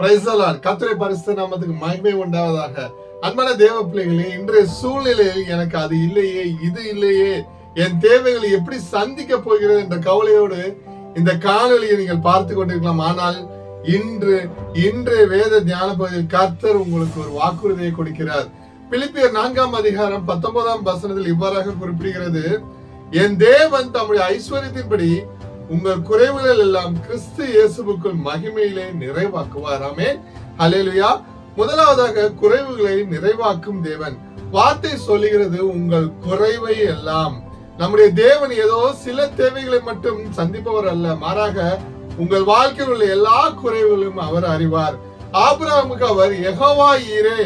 Praise the Lord. கர்த்தருடைய பரிசுத்த நாமத்துக்கு மகிமை உண்டாவதாக. அன்பான தேவ பிள்ளைகளே, இன்றைய சூழ்நிலையில் எனக்கு அது இல்லையே, இது இல்லையே, என் தேவைகளை எப்படி சந்திக்க போகிறது என்ற கவலையோடு இந்த காணொலியை நீங்கள் பார்த்து கொண்டிருக்கலாம். ஆனால் இன்று வேத தியான பகுதியில் கர்த்தர் உங்களுக்கு ஒரு வாக்குறுதியை கொடுக்கிறார். பிலிப்பியர் 4:19 இவ்வாறாக குறிப்பிடுகிறது, என் தேவன் தம்முடைய ஐஸ்வர்யத்தின்படி உங்கள் குறைவுகள் எல்லாம் கிறிஸ்து இயேசுவுக்குள் மகிமையிலே நிறைவாக்குவார். ஆமென். ஹல்லேலூயா. முதலாவதாக குறைவுகளை நிறைவாக்கும் தேவன். வார்த்தை சொல்லுகிறது உங்கள் குறைவை எல்லாம். நம்முடைய தேவன் ஏதோ சில தேவைகளை மட்டும் சந்திப்பவர் அல்ல, மாறாக உங்கள் வாழ்க்கையில் உள்ள எல்லா குறைவுகளும் அவர் அறிவார். ஆபிரகாமுக்கு அவர் யெகோவா ஈரே,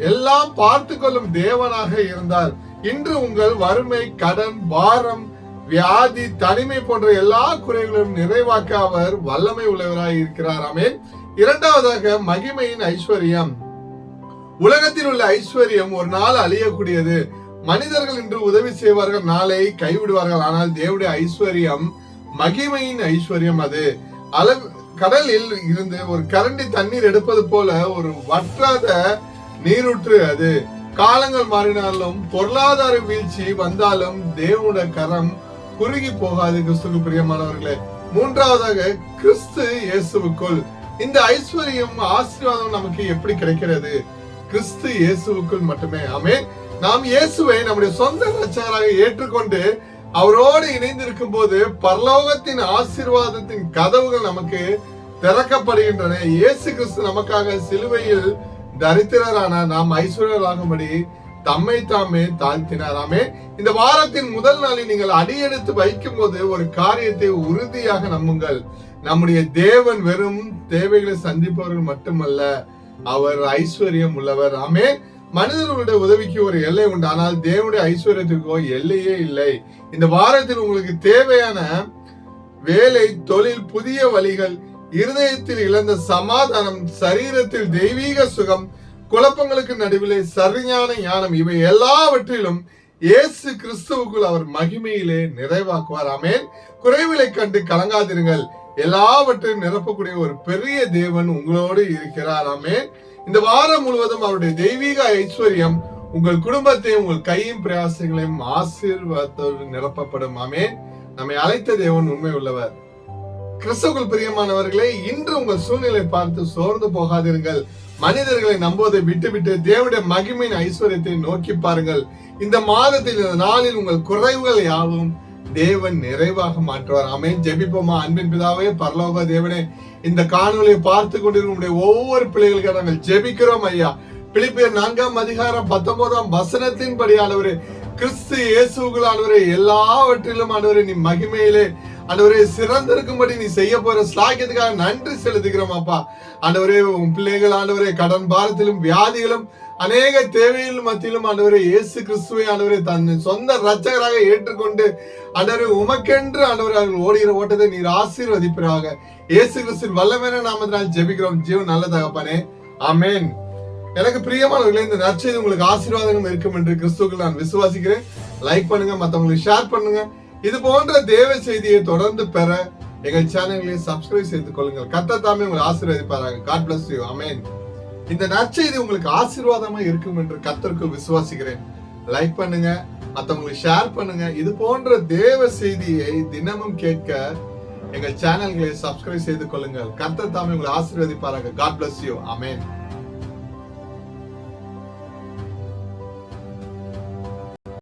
எல்லாம் பார்த்து கொள்ளும் தேவனாக இருந்தார். இன்று உங்கள் வறுமை, கடன், பாரம், வியாதி, தனிமை போன்ற எல்லா குறைகளையும் நிறைவாக்க அவர் வல்லமை உள்ளவராய் இருக்கிறார். ஆமென். இரண்டாவதாக மகிமையின் ஐஸ்வர்யம். உலகத்தில் உள்ள ஐஸ்வர்யம் ஒரு நாள் அழியக்கூடியது. மனிதர்கள் இன்று உதவி செய்வார்கள், நாளை கைவிடுவார்கள். ஆனால் தேவனுடைய ஐஸ்வர்யம் மகிமையின் ஐஸ்வர்யம். அது கடலில் இருந்து ஒரு கரண்டி தண்ணீர் எடுப்பது போல ஒரு வற்றாத நீரூற்று. அது காலங்கள் மாறினாலும் பொருளாதார வீழ்ச்சி வந்தாலும் தேவனுடைய கரம் குறுகி போகாது. கிறிஸ்துவுக்கு பிரியமானவர்களே, மூன்றாவதாக கிறிஸ்து இயேசுவுக்குள். இந்த ஐஸ்வர்யம் ஆசீர்வாதம் நமக்கு எப்படி கிடைக்கிறது? கிறிஸ்து இயேசுவுக்குள் மட்டுமே. ஆமென். நாம் இயேசுவை நம்முடைய சொந்த இரட்சகராக ஏற்றுக்கொண்டு அவரோடு இணைந்திருக்கும் போது பரலோகத்தின் ஆசீர்வாதத்தின் கதவுகள் நமக்கு திறக்கப்படுகின்றன. இயேசு கிறிஸ்து நமக்காக சிலுவையில் தரித்திரரான நாம் ஐஸ்வர்யராகும்படி தம்மை தாமே தாழ்த்தினாராமே. இந்த வாரத்தின் முதல் நாளில் நீங்கள் அடியெடுத்து வைக்கும் போது ஒரு காரியத்தை உறுதியாக நம்புங்கள். நம்முடைய தேவன் வெறும் தேவைகளை சந்திப்பவர்கள் மட்டுமல்ல, அவர் ஐஸ்வர்யம் உள்ளவர். ஆமே. மனிதர்களுடைய உதவிக்கு ஒரு எல்லை உண்டு, ஆனால் தேவனுடைய ஐஸ்வர்யத்துக்கோ எல்லையே இல்லை. இந்த வாரத்தில் உங்களுக்கு தேவையான வேலை, தொழில், புதிய வழிகள், இருதயத்தில் இழந்த சமாதானம், சரீரத்தில் தெய்வீக சுகம், குழப்பங்களுக்கு நடுவிலே சரியான ஞானம், இவை எல்லாவற்றிலும் இயேசு கிறிஸ்துவுக்குள் அவர் மகிமையிலே நிறைவாக்குவார். ஆமென். குறைவுகளை கண்டு கலங்காதிருங்கள், எல்லாவற்றையும் நிரப்பக்கூடிய ஒரு பெரிய தேவன் உங்களோடு இருக்கிறார். ஆமென். இந்த வாரம் முழுவதும் அவருடைய தெய்வீக ஐஸ்வர்யம் உங்கள் குடும்பத்தையும் உங்கள் கையின் பிரயாசங்களையும் ஆசீர்வாதத்தோடு நிரப்பப்படும். ஆமென். நம்மை அழைத்த தேவன் உண்மை உள்ளவர். கிறிஸ்துவுக்குள் பிரியமானவர்களே, இன்று உங்கள் சூழ்நிலை பார்த்து சோர்ந்து போகாதிருங்கள். மனிதர்களை நம்புவதை விட்டுவிட்டு தேவனுடைய மகிமையின் ஐஸ்வர்யத்தை நோக்கி பாருங்கள். இந்த மாதத்தில், இந்த நாளில் உங்கள் குறைவுகள் யாவும் தேவன் நிறைவாக மாற்றுவார். ஆமென். ஜெபிப்போமா. அன்பின் பிதாவே, பரலோக தேவனே, இந்த காணொலியை பார்த்து கொண்டிருக்கும் ஒவ்வொரு பிள்ளைகளுக்கு நாங்கள் ஜெபிக்கிறோம் ஐயா. பிலிப்பியர் 4:19 படி ஆண்டவரே, கிறிஸ்து இயேசுவுக்குள் ஆண்டவரே எல்லாவற்றிலும் ஆண்டவரே நீ மகிமையிலே ஆண்டவரே சிறந்திருக்கும்படி நீ செய்ய போற ஸ்லாக்கியத்துக்காக நன்றி செலுத்துகிறோம் அப்பா. ஆண்டவரே, உன் பிள்ளைகள் ஆண்டவரே கடன் பாரத்திலும் வியாதிகளும் அநேக தேவைகள் மத்தியிலும் ஆண்டவரே இயேசு கிறிஸ்துவை ஆண்டவரே தன் சொந்த இரட்சகராக ஏற்றுக்கொண்டு ஆண்டவரே உமக்கென்று ஆண்டவரே அவர்கள் ஓடுகிற ஓட்டத்தை நீர் ஆசீர்வதிப்பீராக. இயேசு கிறிஸ்துவின் வல்லமையான நாமத்தினால் ஜெபிக்கிறோம் ஜீவன் நல்ல தகப்பனே. ஆமென். எனக்கு பிரியமானவர்களே, இந்த நற்செய்தி உங்களுக்கு ஆசீர்வாதங்கள் இருக்கும் என்று கிறிஸ்துவுக்குள் நான் விசுவாசிக்கிறேன். லைக் பண்ணுங்க, மற்றவங்களுக்கு ஷேர் பண்ணுங்க. இது போன்ற தேவ செய்தியை தொடர்ந்து பெற எங்கள் சேனல்களை சப்ஸ்கிரைப் செய்து கொள்ளுங்கள். கர்த்தர் தாமே உங்களை ஆசீர்வதிப்பாராக. God bless you. ஆமென். இந்த நற்செய்தி உங்களுக்கு ஆசீர்வாதமா இருக்கும் என்று கர்த்தருக்கு விசுவாசிக்கிறேன். லைக் பண்ணுங்க, மற்றவங்களுக்கு ஷேர் பண்ணுங்க. இது போன்ற தேவ செய்தியை தினமும் கேட்க எங்கள் சேனல்களை சப்ஸ்கிரைப் செய்து கொள்ளுங்கள். கர்த்தர் தாமே உங்களை ஆசீர்வதிப்பாராக. God bless you. ஆமென்.